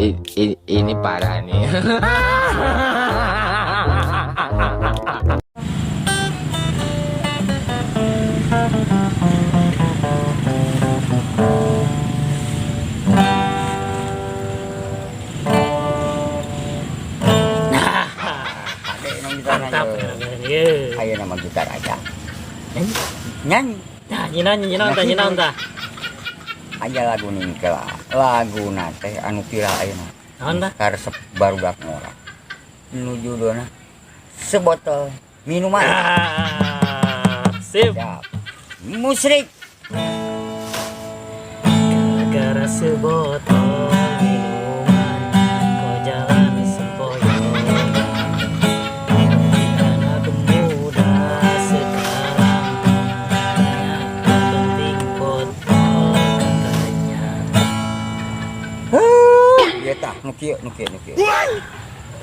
Ini parah nih. Mantap. Ayo nama gitar aja. Nyanyi. Nyanyi naon tah? Aja lagu ningkel. Lagu nate anu pira ayeuna. Naon tah? Karesep barudak ngora. Nu judulna sebotol minuman. Sip. Siap. Musrik. Gara-gara sebotol minuman kau jalan sempoyongan. Anak muda sekarang banyak penting botol katanya. Ieu tah nu kieu.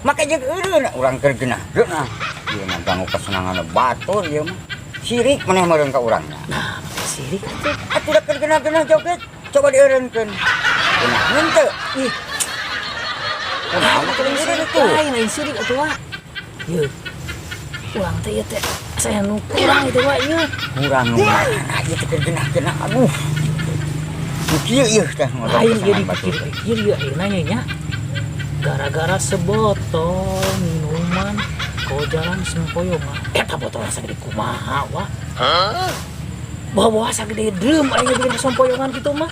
Make jeung eureun urang keur geunah-geunah. Ieu mah ganggu kesenangan batur ieu mah. Sirik maneh meureun ka urangna. Nah, sirik atuh. Atuh da keur geunah-geunah joget. Coba dieureunkeun. Geunah henteu. Ih. Kumaha keur sirik tuh? Lain sirik atuh wa. Yeuh. Ulang teh ieu teh saya nu kurang itu wa ieu. Kurang nu mana ieu teh keur geunah-geunah. Aduh. Nu kieu ieu teh Lain ieu dipikir ieu ayeuna nya. Gara-gara sebotol minuman kau jalan sempoyongan. Eta botol sagede kumaha wa? Bawa-bawa sagede drum aya di sempoyongan kitu mah.